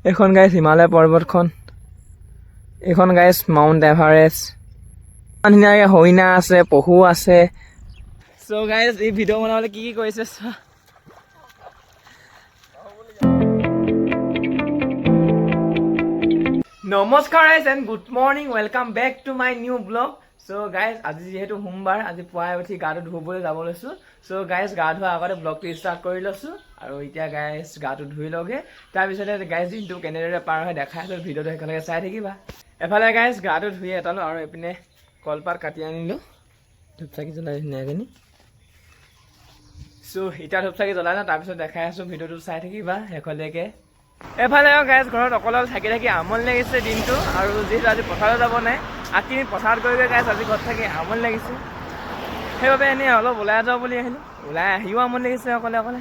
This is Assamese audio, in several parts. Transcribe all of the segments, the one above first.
এখন গাইছ হিমালয় পৰ্বতখন, এখন গাইছ মাউণ্ট এভাৰেষ্ট, ধুনীয়াকৈ হৰিণা আছে, পহু আছে। চ' গাইছ এই ভিডিঅ' বনাবলৈ কি কৰিছে চোৱা। নমস্কাৰ guys and good morning, welcome back to my new blog. So' guys আজি যিহেতু সোমবাৰ, আজি পুৱাই উঠি গাটো ধুবলৈ যাব লৈছোঁ। চ' গাইজ গা ধোৱাৰ আগতে ব্লগটো ষ্টাৰ্ট কৰি লৈছোঁ আৰু এতিয়া গাইজ গাটো ধুই লওঁগৈ। তাৰপিছতে গাইজ দিনটো কেনেদৰে পাৰ হয় দেখাই আছোঁ, ভিডিঅ'টো একেলগে চাই থাকিবা। এফালে গাইজ গাটো ধুই এটালোঁ আৰু এইপিনে কলপাত কাটি আনিলোঁ, ধূপ চাকি জ্বলাই ধুনীয়াকৈ নি। চ' এতিয়া ধূপ চাকি জ্বলাই লওঁ, তাৰপিছত দেখাই আছোঁ, ভিডিঅ'টো চাই থাকিবা শেষলৈকে। এফালে গাইজ ঘৰত অকলে থাকি থাকি আমনি লাগিছে দিনটো, আৰু যিহেতু আজি পথাৰত যাব নাই, আকি পথাৰত গৈ গাইজ আজি ঘৰত থাকি আমনি লাগিছে, সেইবাবে এনেই অলপ ওলাই যাওঁ বুলি আহিলোঁ। ওলাই আহিও আমনি লাগিছে অকলে অকলে।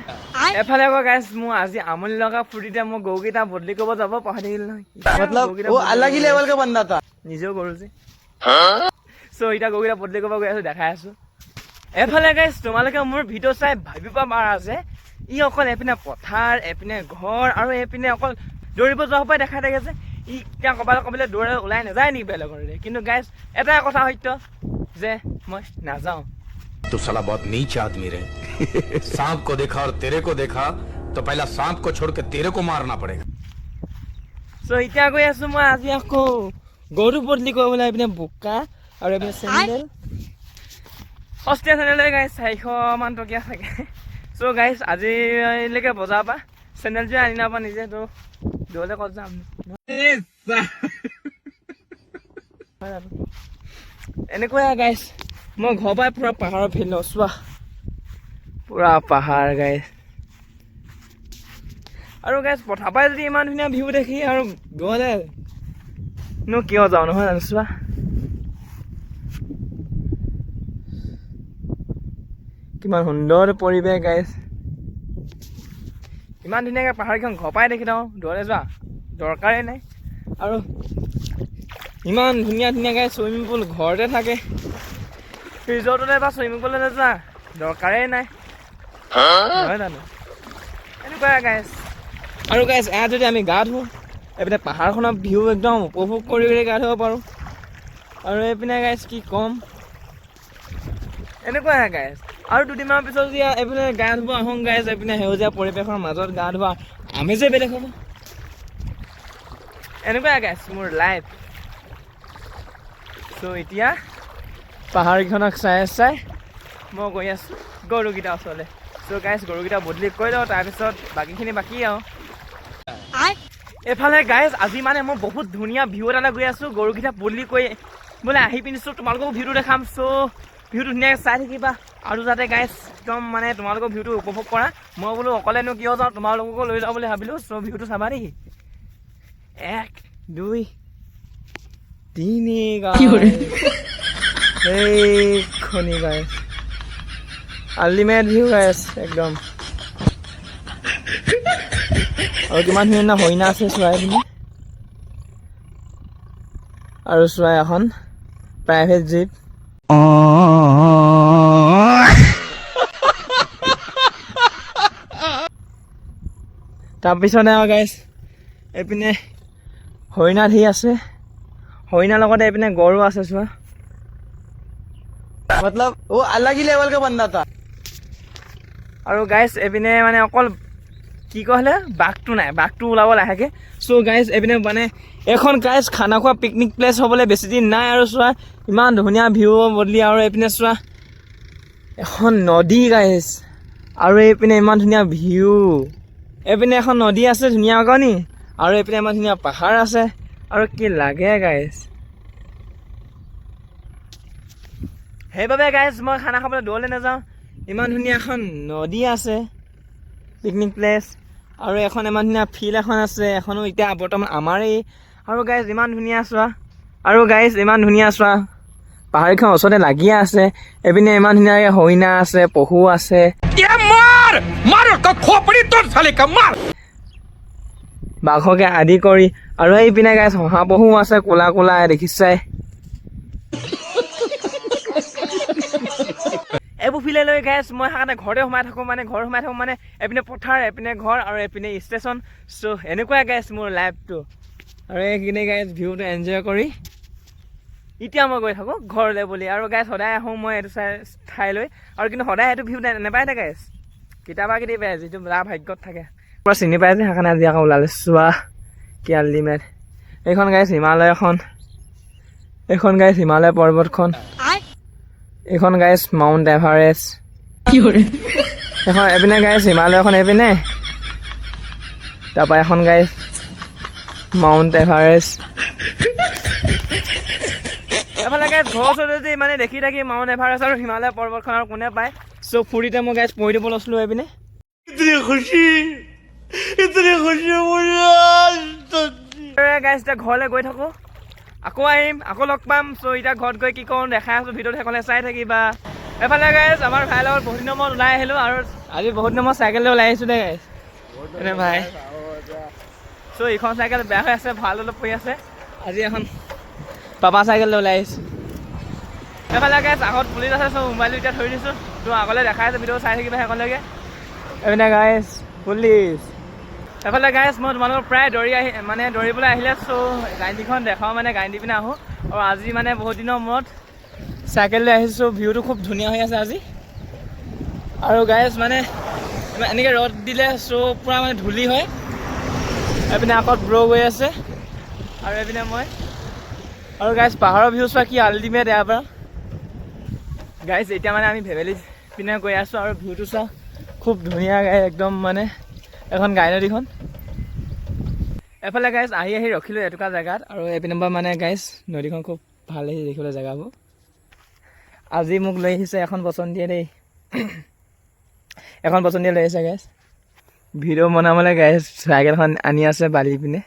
এফালে আকৌ গাইজ মোৰ আজি আমনি লগা ফূৰ্তিতে মই গৰুকেইটা বদলি কৰিব যাব পাহৰি থাকিলোঁ নহয়। নিজেও গৰু যে। চ' এতিয়া গৰুকেইটা বদলি কৰিব গৈ আছোঁ, দেখাই আছোঁ। এফালে গাইজ তোমালোকে মোৰ ভিডিঅ' চাই ভাবিব পাৰা যে ই অকল এপিনে পথাৰ, এপিনে ঘৰ, আৰু এপিনে অকল দৌৰিব যোৱাৰ পৰাই দেখাই থাকে যে ই এতিয়া ক'ৰবালৈ দৌৰে ওলাই নাযায় নেকি বেলেগৰে। কিন্তু গাইজ এটাই কথা সত্য যে মই নাযাওঁ। तू साला बहुत नीच आदमी रे। सांप को देखा और तेरे को देखा तो पहला सांप को छोड़ के तेरे को मारना पड़ेगा। চ' এতিয়া গৈ আছোঁ মই আজি আকৌ গৰু বদলি কৰিবলৈ, এইপিনে বোকা আৰু এইপিনে চেণ্ডেল, সস্তীয়া চেণ্ডেল গাইজ 400মান টকীয়া থাকে। চ' গাইজ আজিলৈকে বজাৰৰ পৰা চেণ্ডেলযোৰে আনি নাপা নিজে, তো দৌৰলৈ ক'ত যাম। এনেকুৱাই গাইজ মই ঘৰৰ পৰাই পুৰা পাহাৰৰ ফিল্ড চোৱা, পুৰা পাহাৰ গাইজ। আৰু গাইজ পথাৰ পৰাই যদি ইমান ধুনীয়া ভিউ দেখি আৰু দৌৰলৈনো কিয় যাওঁ নহয় জানো। চোৱা কিমান সুন্দৰ পৰিৱেশ গাইজ, ইমান ধুনীয়াকৈ পাহাৰখন ঘৰৰ পৰাই দেখি থাকোঁ, দৌৰলৈ যোৱা দৰকাৰেই নাই। আৰু ইমান ধুনীয়া ধুনীয়াকৈ চুইমিং পুল ঘৰতে থাকে, ৰিজৰ্টলৈ বা চুইমিং পুললৈ যোৱা দৰকাৰেই নাই, নহয় জানো। এনেকুৱাই গাইজ। আৰু গাইজ ইয়াত যদি আমি গা ধুওঁ, এইপিনে পাহাৰখনৰ ভিউ একদম উপভোগ কৰি গা ধুব পাৰোঁ। আৰু এইপিনে গাইজ কি ক'ম, এনেকুৱাই গাইজ। আৰু দুদিনমানৰ পিছত যদি এইপিনে গা ধুব আহোঁ গাইজ, এইপিনে সেউজীয়া পৰিৱেশৰ মাজত গা ধোৱা আমেজেই বেলেগ হ'ব। এনেকুৱাই গাইজ মোৰ লাইফ। চ' এতিয়া পাহাৰকেইখনক চাই চাই মই গৈ আছোঁ গৰুকেইটাৰ ওচৰলৈ। চ' গাইজ গৰুকেইটা বদলি কৰি লওঁ, তাৰপিছত বাকীখিনি বাকী আৰু। এইফালে গাইজ আজি মানে মই বহুত ধুনীয়া ভিউ এটালৈ গৈ আছোঁ, গৰুকেইটা বদলি কৰি বোলে আহি পিনিছোঁ, তোমালোককো ভিউটো দেখাম। চ' ভিউটো ধুনীয়াকৈ চাই থাকিবা, আৰু যাতে গাইজ একদম মানে তোমালোকৰ ভিউটো উপভোগ কৰা। মই বোলো অকলেনো কিয় যাওঁ, তোমালোককো লৈ যাওঁ বুলি ভাবিলোঁ। চ' ভিউটো চাবা দেই। 1 2 3 এইখনি গাইজ আল্টিমেট ভিউ গাইজ একদম। আৰু কিমান ধুনীয়া হৰিণা আছে চোৱাই পিনে, আৰু চোৱাই এখন প্ৰাইভেট জীপ। তাৰপিছতে আৰু গাইজ এইপিনে হৰিণা ধেৰ আছে, হৰিণাৰ লগতে এইপিনে গৰু আছে চোৱা। मतलब वो अलग ही लेवल का बंदा था। আৰু গাইজ এইপিনে মানে অকল কি ক'লে বাঘটো নাই, বাঘটো ওলাব লাহেকৈ। চ' গাইজ এইপিনে মানে এখন গাইজ খানা খোৱা পিকনিক প্লেচ হ'বলৈ বেছি দিন নাই। আৰু চোৱা ইমান ধুনীয়া ভিউ বদলি, আৰু এইপিনে চোৱা এখন নদী গাইজ, আৰু এইপিনে ইমান ধুনীয়া ভিউ। এইপিনে এখন নদী আছে ধুনীয়াকৈ নি, আৰু এইপিনে ইমান ধুনীয়া পাহাৰ আছে, আৰু কি লাগে গাইজ। সেইবাবে গাইজ মই খানা খাবলৈ দৌৰলৈ নাযাওঁ। ইমান ধুনীয়া এখন নদী আছে, পিকনিক প্লেচ, আৰু এখন ইমান ধুনীয়া ফিল্ড এখন আছে, এখনো এতিয়া বৰ্তমান আমাৰেই। আৰু গাইজ ইমান ধুনীয়া চোৱা, আৰু গাইজ ইমান ধুনীয়া চোৱা পাহাৰখন ওচৰতে লাগিয়ে আছে। এইপিনে ইমান ধুনীয়াকৈ হৰিণা আছে, পহু আছে, বাঘকে আদি কৰি। আৰু এইপিনে গাইজ শহাপহু আছে, ক'লা ক'লা দেখিছাই। এইবোৰ বিলাই লৈ গাইছ মই সেইকাৰণে ঘৰতে সোমাই থাকোঁ মানে এপিনে পথাৰ এপিনে ঘৰ আৰু এপিনে ষ্টেচন চ' এনেকুৱাই গাইছ মোৰ লাইফটো আৰু এইখিনি গাইছ ভিউটো এনজয় কৰি এতিয়া মই গৈ থাকোঁ ঘৰলৈ বুলি আৰু গাইছ সদায় আহোঁ মই এইটো ঠাইলৈ আৰু কিন্তু সদায় এইটো ভিউ নাপায় দে গাইছ কেতিয়াবা যিটো যাৰ ভাগ্যত থাকে পূৰা চিনি পাই যে সেইকাৰণে আজি আকৌ ওলালে চোৱা কি আল্টিমেট এইখন গাইছ হিমালয় পৰ্বতখন এইখন গাইছ মাউণ্ট এভাৰেষ্ট এখন এপিনে গাইছ হিমালয়খন এইপিনে তাৰপৰা এখন গাইছ মাউণ্ট এভাৰেষ্ট এফালে গাইছ ঘৰ ওচৰতে মানে দেখি থাকি মাউণ্ট এভাৰেষ্ট আৰু হিমালয় পৰ্বতখন আৰু কোনে পায় চ' ফুৰিতে মই গাইছ পঢ়ি দিব লৈছিলোঁ এইপিনে গাইছ এতিয়া ঘৰলৈ গৈ থাকোঁ আকৌ আহিম আকৌ লগ পাম চ' এতিয়া ঘৰত গৈ কি কৰোঁ দেখাই আছোঁ ভিডিঅ'ত সেইকলে চাই থাকিবা এফালে গাইছ আমাৰ ভাইৰ লগত বহুত দিনৰ মূৰত ওলাই আহিলোঁ আৰু আজি বহুত দিনৰ মূৰত চাইকেল লৈ ওলাই আহিছোঁ দেই গাইছ এনে ভাই চ' এইখন চাইকেল বেয়া হৈ আছে ভাল অলপ পৰি আছে আজি এখন পাপা চাইকেল লৈ ওলাই আহিছোঁ এফালে গাইছ আগত পুলিচ আছে চ' মোবাইলটো এতিয়া থৈ দিছোঁ তো আগলৈ দেখাই আছোঁ ভিডিঅ' চাই থাকিবা সেইকলৈকে এইপিনে গাইছ পুলিচ এফালে গাইছ মই তোমালোকৰ প্ৰায় দৌৰিবলৈ আহিলে চ' গাড়ীখন দেখাওঁ মানে গাড়ী দি পিনে আহোঁ আৰু আজি মানে বহুত দিনৰ মূৰত চাইকেল লৈ আহিছোঁ ভিউটো খুব ধুনীয়া হৈ আছে আজি আৰু গাইছ মানে এনেকৈ ৰ'দ দিলে চ' পূৰা মানে ধূলি হয় এইপিনে আগত ব্ৰ' গৈ আছে আৰু এইপিনে মই আৰু গাইছ পাহাৰৰ ভিউ চোৱা কি আল্টিমেট ইয়াৰ পৰা গাইছ এতিয়া মানে আমি ভেবেলি পিনে গৈ আছোঁ আৰু ভিউটো চোৱা খুব ধুনীয়া গাইছ একদম মানে এখন গাই নদীখন এফালে গাইছ আহি ৰখিলোঁ এটুকুৰা জেগাত আৰু এইপিনৰ পৰা মানে গাইছ নদীখন খুব ভাল আহিছে দেখিবলৈ জেগাবোৰ আজি মোক লৈ আহিছে এখন পচন্দিয়ে দেই এখন পচন্দিয়ে লৈ আহিছে গাইছ ভিডিঅ' বনাবলৈ গাইছ চাইকেলখন আনি আছে বালি পিনে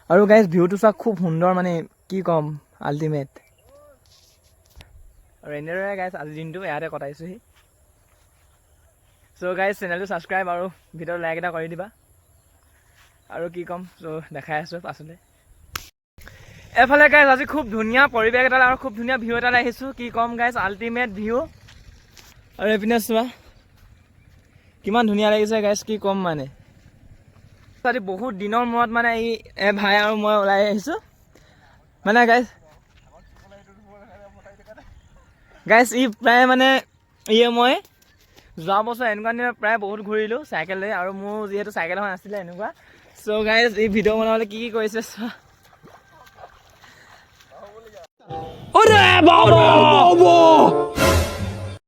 আৰু গাইছ ভিউটো চোৱা খুব সুন্দৰ মানে কি ক'ম আল্টিমেট আৰু এনেদৰে গাইছ আজিৰ দিনটো ইয়াতে কটাইছোঁহি চ' গাইজ চেনেলটো ছাবস্ক্ৰাইব আৰু ভিডিঅ'ত লাইক এটা কৰি দিবা আৰু কি ক'ম চ' দেখাই আছোঁ পাছতে এফালে গাইজ আজি খুব ধুনীয়া পৰিৱেশ এটালৈ আৰু খুব ধুনীয়া ভিউ এটালৈ আহিছোঁ কি ক'ম গাইজ আল্টিমেট ভিউ আৰু এইপিনে চোৱা কিমান ধুনীয়া লাগিছে গাইজ কি ক'ম মানে আজি বহুত দিনৰ মূৰত মানে এই ভাই আৰু মই ওলাই আহিছোঁ মানে গাইজ ই প্ৰায় মানে মই যোৱা বছৰ এনেকুৱা দিনত প্ৰায় বহুত ঘূৰিলোঁ চাইকেল লৈ আৰু মোৰ যিহেতু চাইকেল এখন আছিলে এনেকুৱা চ' গাইজ এই ভিডিঅ' বনাবলৈ কি কৰিছে চোৱা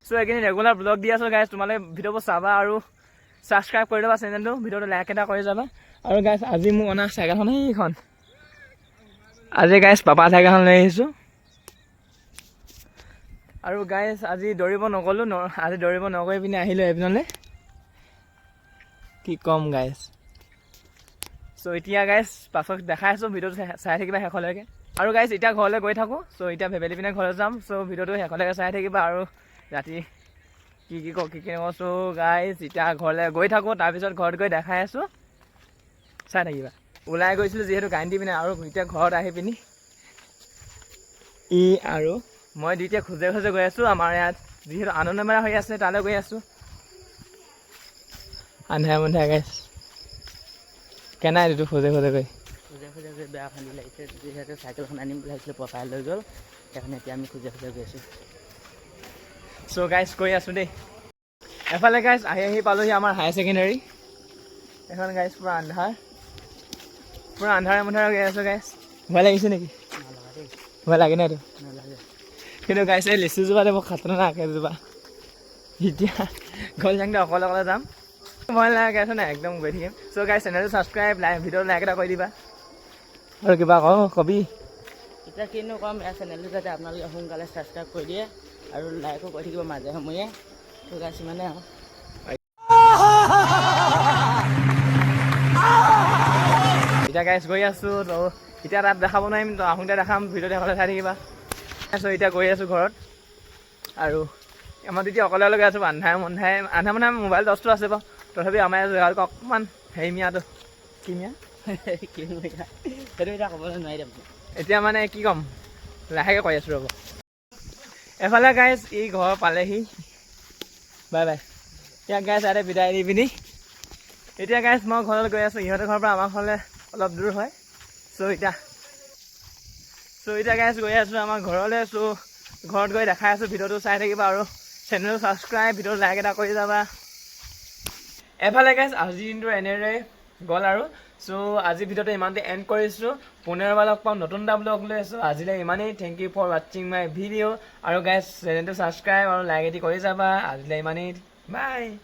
চ' এইখিনি ৰেগুলাৰ ব্লগ দি আছোঁ গাইজ তোমালোকে ভিডিঅ'বোৰ চাবা আৰু ছাবস্ক্ৰাইব কৰি ল'বা চেনেলটো ভিডিঅ'টো লাইক এটা কৰি যাবা আৰু গাইজ আজি মোক অনা চাইকেলখন সেইখন আজি গাইজ পাপা চাইকেলখন লৈ আহিছোঁ আৰু গাইজ আজি দৌৰিব নগৈ পিনে আহিলোঁ এইপিনলৈ কি ক'ম গাইজ চ' এতিয়া গাইজ পাছত দেখাই আছোঁ ভিডিঅ'টো চাই থাকিবা শেষলৈকে আৰু গাইজ এতিয়া ঘৰলৈ গৈ থাকোঁ চ' এতিয়া ভেবেলি পিনে ঘৰলৈ যাম চ' ভিডিঅ'টো শেষলৈকে চাই থাকিবা আৰু ৰাতি কি কওঁ চ' গাইজ এতিয়া ঘৰলৈ গৈ থাকোঁ তাৰপিছত ঘৰত গৈ দেখাই আছোঁ চাই থাকিবা ওলাই গৈছিলোঁ যিহেতু গাড়ী দি পিনে আৰু এতিয়া ঘৰত আহি পিনি আৰু মই দুইটা খোজে গৈ আছোঁ আমাৰ ইয়াত যিহেতু আনন্দমেলা হৈ আছে তালৈ গৈ আছোঁ আন্ধাৰ গাইছ কেনাই এইটো খোজে গৈ বেয়া ফান্দি লাগিছে যিহেতু চাইকেলখন আনিম বুলি ভাবিছিলোঁ পপাই লৈ গ'ল সেইকাৰণে এতিয়া আমি খোজে গৈ আছোঁ চ' গাইজ গৈ আছোঁ দেই এফালে গাইজ আহি পালোঁহি আমাৰ হায়াৰ ছেকেণ্ডেৰী এখন গাইজ পূৰা আন্ধাৰে গৈ আছোঁ গাইজ ভয় লাগিছে নেকি ভয় লাগে নাই এইটো কিন্তু গাইছে লিচুজোপাতে মোক খাতৰা নাকে এজোপা এতিয়া ঘৰলৈ যাওঁতে অকলে যাম ভয় নালাগে আছে নাই একদম গৈ থাকিম চ' গাইজ চেনেলটো ছাবস্ক্ৰাইব ভিডিঅ'টো লাইক এটা কৰি দিবা আৰু কিবা কবি এতিয়া কিনো ক'ম এই চেনেলটো যাতে আপোনালোকে সোনকালে ছাবস্ক্ৰাইব কৰি দিয়ে আৰু লাইকো কৰি থাকিব মাজে সময়ে তো গাইজ ইমানে আৰু এতিয়া গাইজ গৈ আছোঁ ত' এতিয়া তাত দেখাব নোৱাৰিম তো আহোঁতে দেখাম ভিডিঅ'ত শেষলৈ চাই থাকিবা চ' এতিয়া গৈ আছোঁ ঘৰত আৰু আমাৰ তেতিয়া অকলে গৈ আছোঁ আন্ধাৰ মানে মোবাইল দহটো আছে বাৰু তথাপি আমাৰ জেগাটো অকণমান হেৰিমীয়াটো কিমীয়া সেইটো এতিয়া ক'বলৈ নোৱাৰি এতিয়া মানে কি ক'ম লাহেকৈ কৈ আছোঁ ৰ'ব এফালে গাইজ ই ঘৰ পালেহি বাই বাই এতিয়া গাইজ ইয়াতে বিদায় দি পিনি এতিয়া গাইজ মই ঘৰলৈ গৈ আছোঁ ইহঁতৰ ঘৰৰ পৰা আমাৰ ঘৰলৈ অলপ দূৰ হয় চ' এতিয়া গাইজ গৈ আছোঁ আমাৰ ঘৰলৈ চ' ঘৰত গৈ দেখাই আছোঁ ভিডিঅ'টো চাই থাকিবা আৰু চেনেলটো ছাবস্ক্ৰাইব ভিডিঅ'টো লাইক এটা কৰি যাবা এফালে গাইজ আজিৰ দিনটো এনেদৰে গ'ল আৰু চ' আজিৰ ভিডিঅ'টো ইমানতে এণ্ড কৰিছোঁ পুনৰবাৰ লগ পাম নতুন এটা ব্লগ লৈ আছোঁ আজিলৈ ইমানেই থেংক ইউ ফৰ ৱাচিং মাই ভিডিঅ' আৰু গাইজ চেনেলটো ছাবস্ক্ৰাইব আৰু লাইক এটি কৰি যাবা আজিলৈ ইমানেই বাই